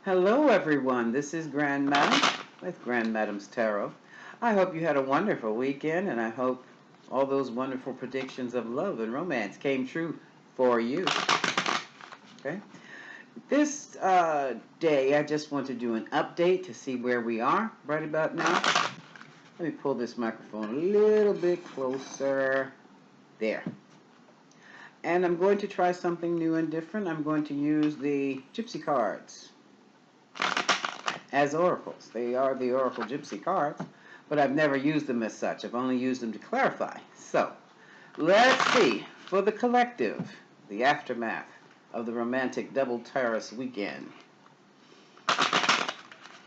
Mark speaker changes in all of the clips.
Speaker 1: Hello, everyone. This is Grand Madam with Grand Madam's Tarot. I hope you had a wonderful weekend, and I hope all those wonderful predictions of love and romance came true for you. Okay. This day, I just want to do an update to see where we are right about now. Let me pull this microphone a little bit closer. There. And I'm going to try something new and different. I'm going to use the Gypsy cards as oracles. They are the Oracle Gypsy cards, but I've never used them as such. I've only used them to clarify. So, let's see. For the collective, the aftermath of the romantic double terrace weekend.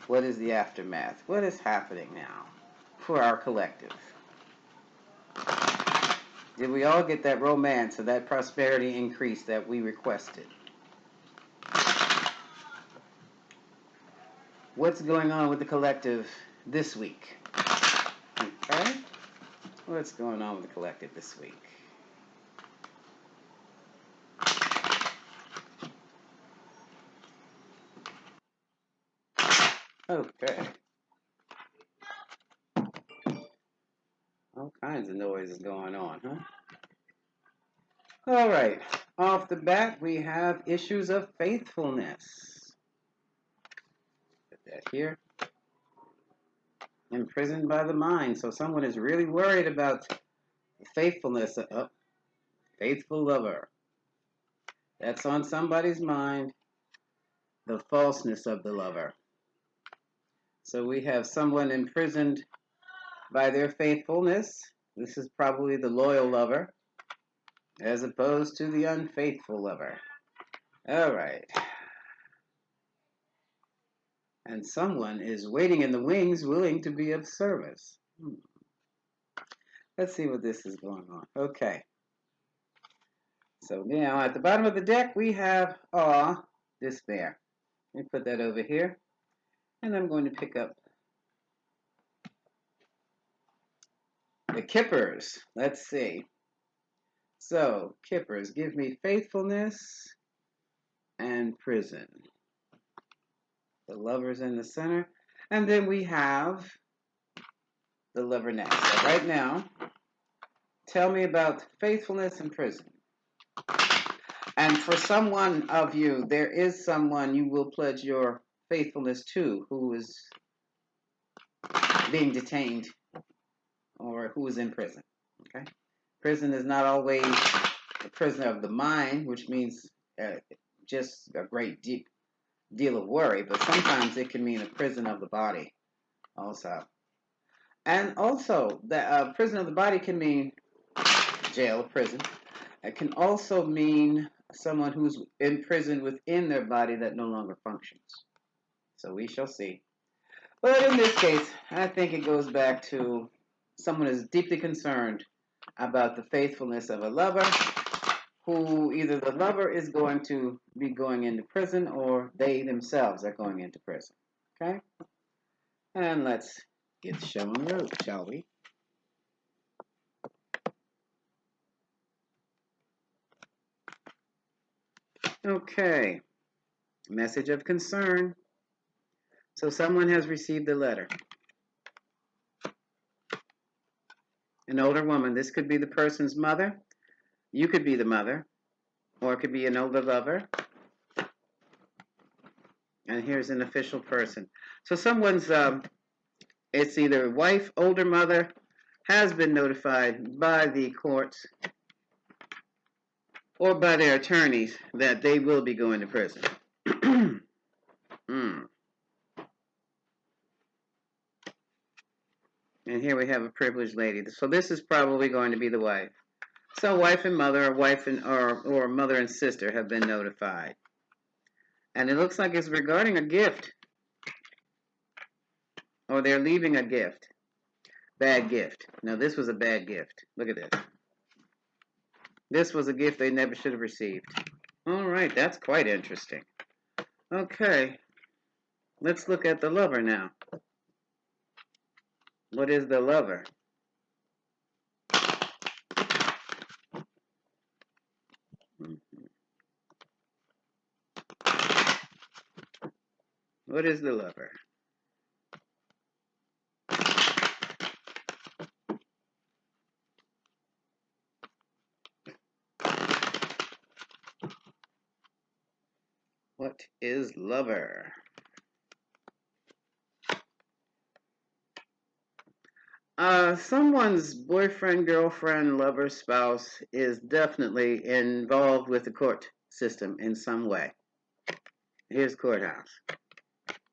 Speaker 1: What is the aftermath? What is happening now for our collective? Did we all get that romance or that prosperity increase that we requested? What's going on with the collective this week? Okay? What's going on with the collective this week? Okay. All kinds of noise is going on, huh? All right. Off the bat, we have issues of faithfulness. Put that here. Imprisoned by the mind. So someone is really worried about the faithfulness of a faithful lover. That's on somebody's mind. The falseness of the lover. So we have someone imprisoned by their faithfulness. This is probably the loyal lover, as opposed to the unfaithful lover. All right. And someone is waiting in the wings, willing to be of service. Let's see what this is going on. Okay. So now at the bottom of the deck, we have awe, despair. Let me put that over here. And I'm going to pick up the Kippers. Let's see. So, Kippers, give me faithfulness and prison. The lover's in the center. And then we have the lover next. So right now, tell me about faithfulness and prison. And for someone of you, there is someone you will pledge your faithfulness to who is being detained or who is in prison. Okay? Prison is not always a prisoner of the mind, which means just a great deal of worry, but sometimes it can mean a prison of the body also. And also, the prison of the body can mean jail, prison. It can also mean someone who's imprisoned within their body that no longer functions. So we shall see. But in this case, I think it goes back to someone is deeply concerned about the faithfulness of a lover who either the lover is going to be going into prison or they themselves are going into prison. Okay? And let's get the show on the road, shall we? Okay. Message of concern. So someone has received a letter. An older woman. This could be the person's mother. You could be the mother. Or it could be an older lover. And here's an official person. So someone's, it's either wife, older mother, has been notified by the courts or by their attorneys that they will be going to prison. And here we have a privileged lady. So this is probably going to be the wife. So wife and mother, or mother and sister have been notified. And it looks like it's regarding a gift. Or they're leaving a gift. Bad gift. Now this was a bad gift. Look at this. This was a gift they never should have received. All right, that's quite interesting. Okay. Let's look at the lover now. What is the lover? What is the lover? What is lover? Someone's boyfriend, girlfriend, lover, spouse is definitely involved with the court system in some way. Here's courthouse.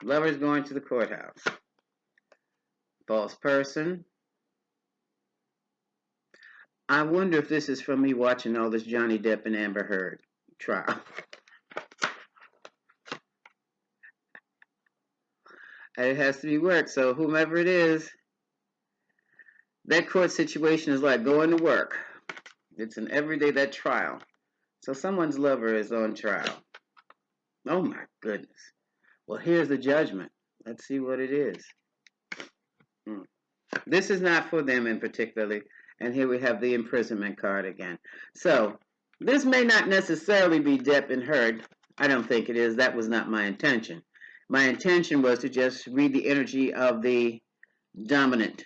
Speaker 1: Lover's going to the courthouse. False person. I wonder if this is from me watching all this Johnny Depp and Amber Heard trial. It has to be work. So whomever it is, that court situation is like going to work. It's an everyday, that trial. So someone's lover is on trial. Oh my goodness. Well, here's the judgment. Let's see what it is. This is not for them in particularly. And here we have the imprisonment card again. So this may not necessarily be Depp and Heard. I don't think it is. That was not my intention. My intention was to just read the energy of the dominant.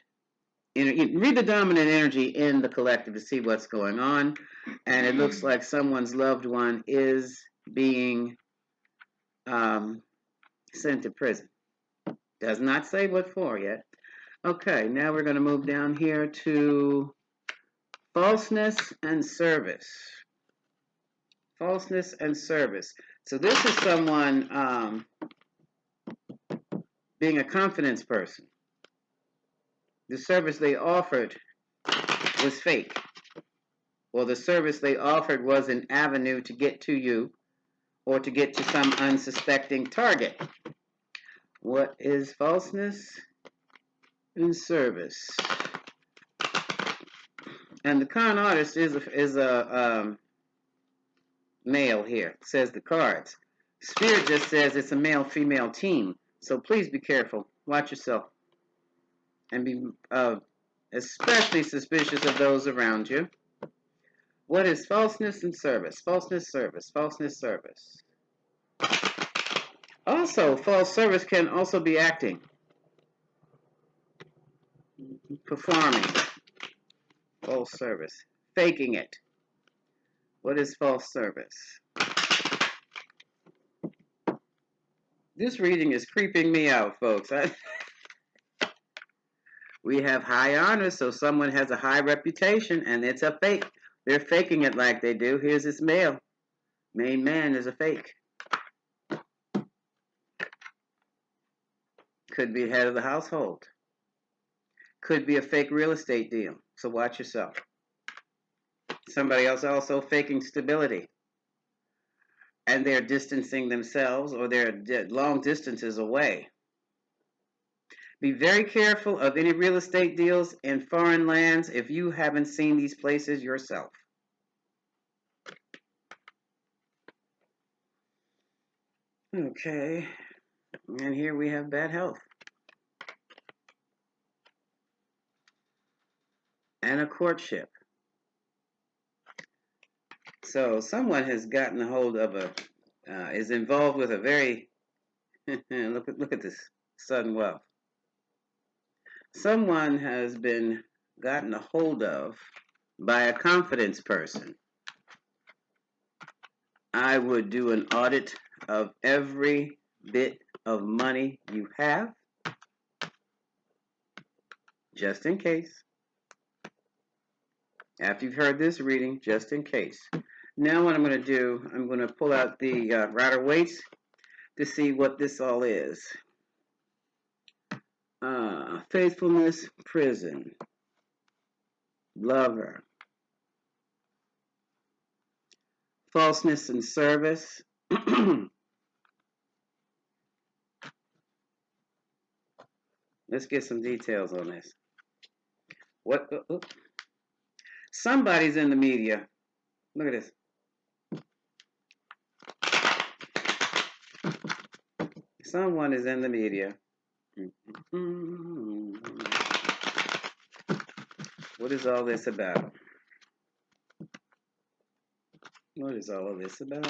Speaker 1: Read the dominant energy in the collective to see what's going on. And it looks like someone's loved one is being sent to prison. Does not say what for yet. Okay, now we're going to move down here to falseness and service. Falseness and service. So this is someone being a confidence person. The service they offered was fake. Or the service they offered was an avenue to get to you or to get to some unsuspecting target. What is falseness and service? And the con artist is a male here. It says the cards. Spirit just says it's a male-female team. So please be careful. Watch yourself. And be especially suspicious of those around you. What is falseness and service? Falseness, service. Falseness, service. Also, false service can also be acting. Performing. False service. Faking it. What is false service? This reading is creeping me out, folks. We have high honor, so someone has a high reputation, and it's a fake. They're faking it like they do. Here's this male. Main man is a fake. Could be head of the household. Could be a fake real estate deal. So watch yourself. Somebody else also faking stability. And they're distancing themselves or they're long distances away. Be very careful of any real estate deals in foreign lands if you haven't seen these places yourself. Okay. And here we have bad health. And a courtship. So someone has gotten a hold of is involved with a very, look at this, sudden wealth. Someone has been gotten a hold of by a confidence person. I would do an audit of every bit of money you have, just in case. After you've heard this reading, just in case. Now what I'm going to do, I'm going to pull out the Rider-Waite to see what this all is. Faithfulness, prison, lover, falseness and service. Let's get some details on this. What? Somebody's in the media. Look at this. Someone is in the media. What is all this about? What is all of this about?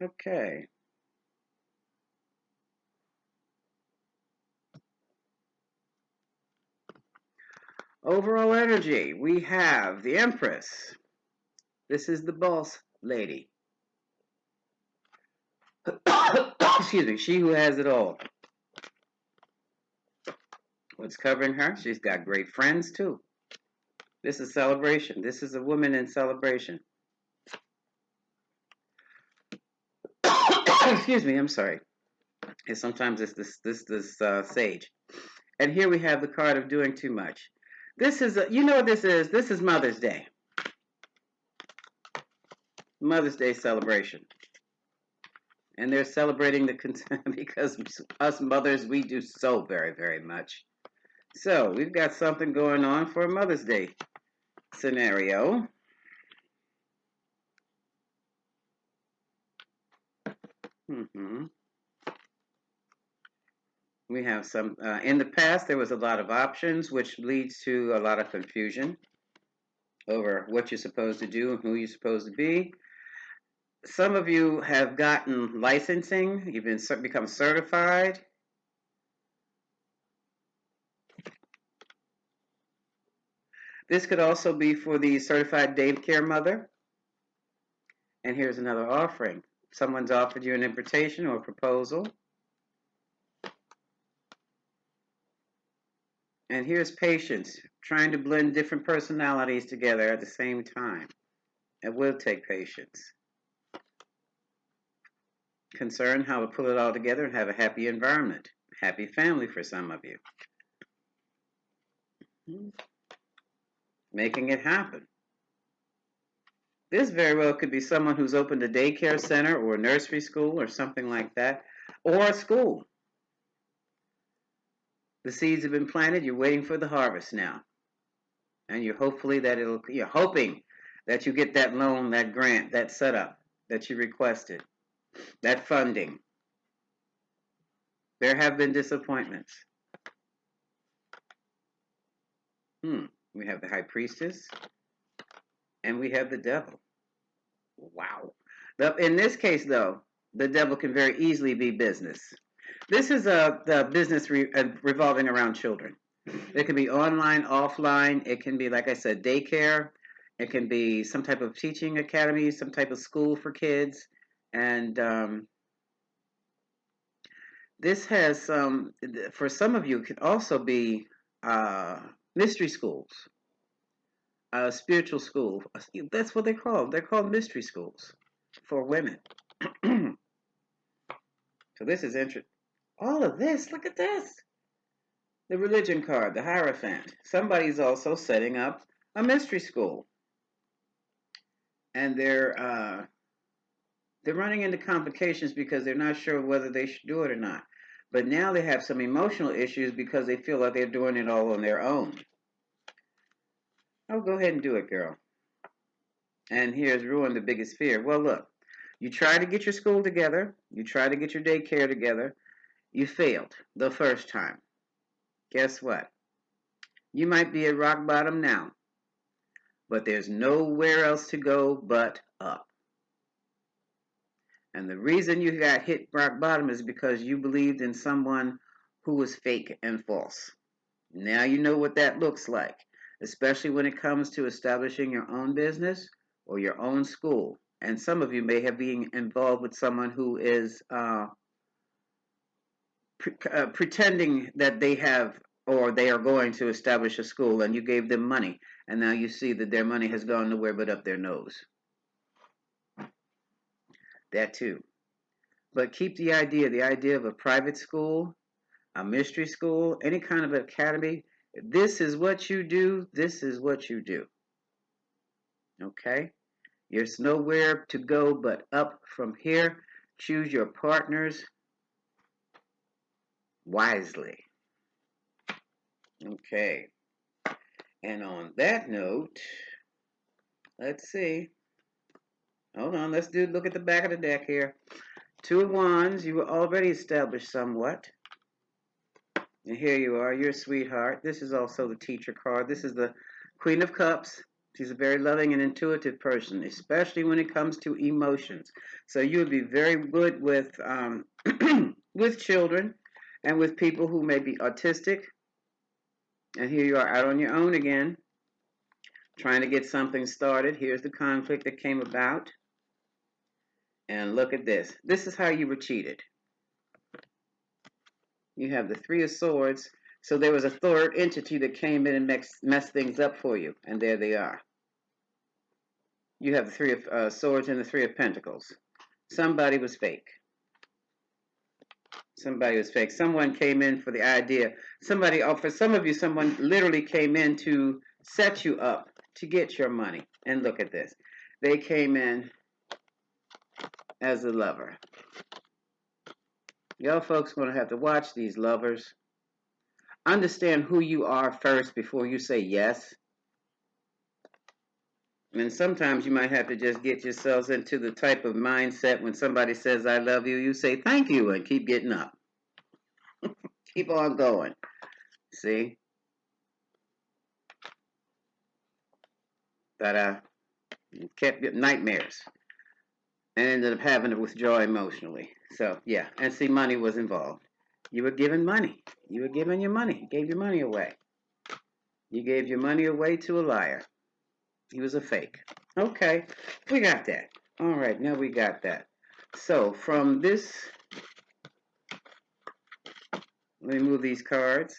Speaker 1: Okay. Overall energy, we have the Empress. This is the boss lady. Excuse me, she who has it all. What's covering her? She's got great friends too. This is celebration. This is a woman in celebration. Excuse me, I'm sorry. And sometimes it's this sage. And here we have the card of doing too much. This is you know what this is? This is Mother's Day. Mother's Day celebration. And they're celebrating because us mothers, we do so very, very much. So we've got something going on for a Mother's Day scenario. Mm-hmm. We have some, in the past, there was a lot of options, which leads to a lot of confusion over what you're supposed to do and who you're supposed to be. Some of you have gotten licensing, you've become certified. This could also be for the certified daycare mother. And here's another offering. Someone's offered you an invitation or a proposal. And here's patience, trying to blend different personalities together at the same time. It will take patience. Concern how to pull it all together and have a happy environment. Happy family for some of you. Making it happen. This very well could be someone who's opened a daycare center or a nursery school or something like that, or a school. The seeds have been planted, you're waiting for the harvest now. And you're hoping that you get that loan, that grant, that setup that you requested, that funding. There have been disappointments. We have the High Priestess, and we have the Devil. Wow. In this case, though, the Devil can very easily be business. This is the business revolving around children. It can be online, offline. It can be, like I said, daycare. It can be some type of teaching academy, some type of school for kids. And this has for some of you, it could also be mystery schools, spiritual school. That's what they call them. They're called mystery schools for women. So this is interesting. All of this, look at this. The religion card, the Hierophant. Somebody's also setting up a mystery school. And they're running into complications because they're not sure whether they should do it or not. But now they have some emotional issues because they feel like they're doing it all on their own. Oh, go ahead and do it, girl. And here's ruin the biggest fear. Well, look, you try to get your school together. You try to get your daycare together. You failed the first time. Guess what? You might be at rock bottom now, but there's nowhere else to go but up. And the reason you got hit rock bottom is because you believed in someone who was fake and false. Now you know what that looks like, especially when it comes to establishing your own business or your own school. And some of you may have been involved with someone who is pretending that they have or they are going to establish a school, and you gave them money, and now you see that their money has gone nowhere but up their nose. That too. But keep the idea of a private school, a mystery school, any kind of academy. This is what you do. This is what you do. Okay? There's nowhere to go but up from here. Choose your partners wisely. Okay. And on that note, let's see. Hold on, look at the back of the deck here. Two of Wands, you were already established somewhat. And here you are, your sweetheart. This is also the teacher card. This is the Queen of Cups. She's a very loving and intuitive person, especially when it comes to emotions. So you would be very good with with children and with people who may be autistic. And here you are out on your own again, trying to get something started. Here's the conflict that came about. And look at this. This is how you were cheated. You have the Three of Swords. So there was a third entity that came in and messed things up for you. And there they are. You have the Three of Swords and the Three of Pentacles. Somebody was fake. Somebody was fake. Someone came in for the idea. Somebody, for some of you, someone literally came in to set you up to get your money. And look at this. They came in as a lover. Y'all folks going to have to watch these lovers. Understand who you are first before you say yes. And sometimes you might have to just get yourselves into the type of mindset when somebody says, I love you, you say, thank you, and keep getting up. Keep on going. See? That kept nightmares and ended up having to withdraw emotionally. So, yeah. And see, money was involved. You were given money. You were giving your money. You gave your money away. You gave your money away to a liar. He was a fake. Okay, we got that. All right, now we got that. So from this, let me move these cards.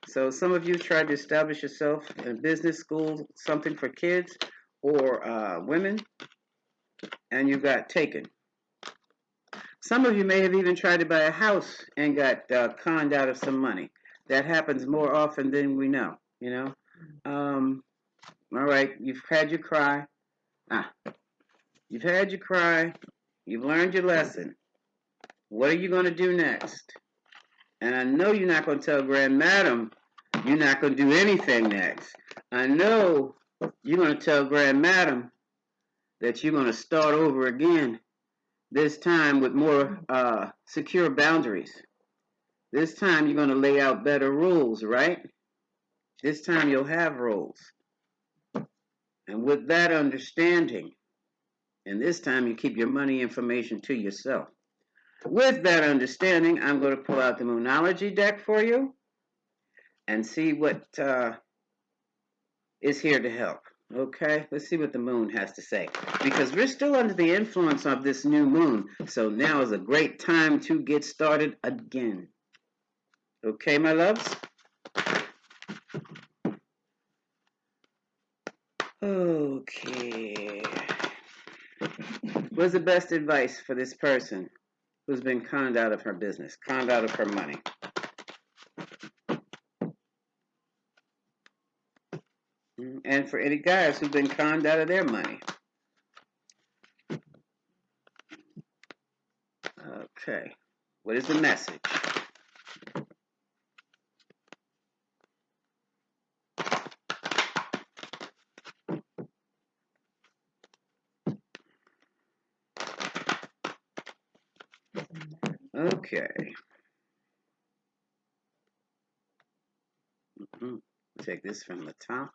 Speaker 1: So some of you tried to establish yourself in a business school, something for kids or women, and you got taken. Some of you may have even tried to buy a house and got conned out of some money. That happens more often than we know, you know. All right, you've had your cry. You've had your cry. You've learned your lesson. What are you going to do next? And I know you're not going to tell Grand Madam you're not going to do anything next. I know you're going to tell Grand Madam that you're going to start over again, this time with more secure boundaries. This time you're going to lay out better rules, right? This time you'll have rules. And with that understanding, and this time you keep your money information to yourself. With that understanding, I'm going to pull out the Moonology deck for you and see what is here to help. Okay, let's see what the moon has to say. Because we're still under the influence of this new moon, so now is a great time to get started again. Okay, my loves? Okay. What's the best advice for this person who's been conned out of her business, conned out of her money? And for any guys who've been conned out of their money. Okay. What is the message? Okay. Take this from the top.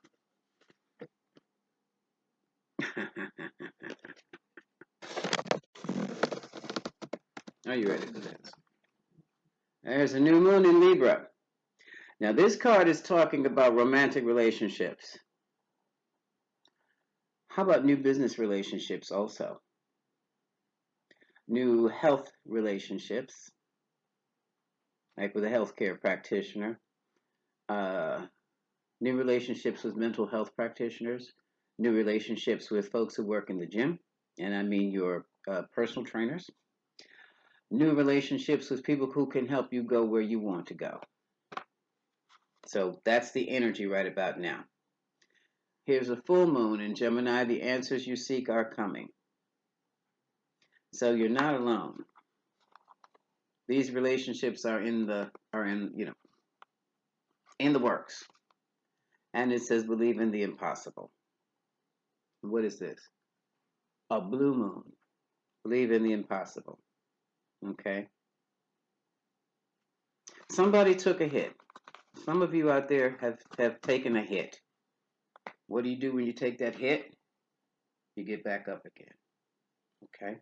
Speaker 1: Are you ready for this? There's a new moon in Libra. Now, this card is talking about romantic relationships. How about new business relationships also? New health relationships, like with a healthcare practitioner. New relationships with mental health practitioners. New relationships with folks who work in the gym. And I mean your personal trainers. New relationships with people who can help you go where you want to go. So that's the energy right about now. Here's a full moon in Gemini. The answers you seek are coming. So you're not alone. These relationships are in the works. And it says believe in the impossible. What is this? A blue moon. Believe in the impossible. Okay. Somebody took a hit. Some of you out there have taken a hit. What do you do when you take that hit? You get back up again. Okay?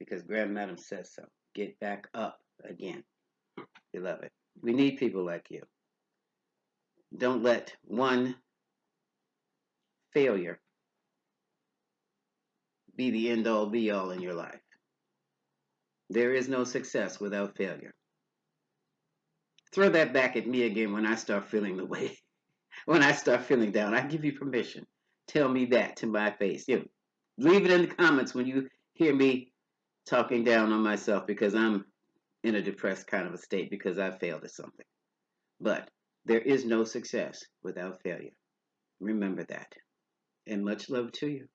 Speaker 1: Because Grand Madam says so. Get back up again, beloved. We need people like you. Don't let one failure be the end all be all in your life. There is no success without failure. Throw that back at me again when I start feeling the way, when I start feeling down. I give you permission. Tell me that to my face. You leave it in the comments when you hear me talking down on myself because I'm in a depressed kind of a state because I failed at something. But there is no success without failure. Remember that. And much love to you.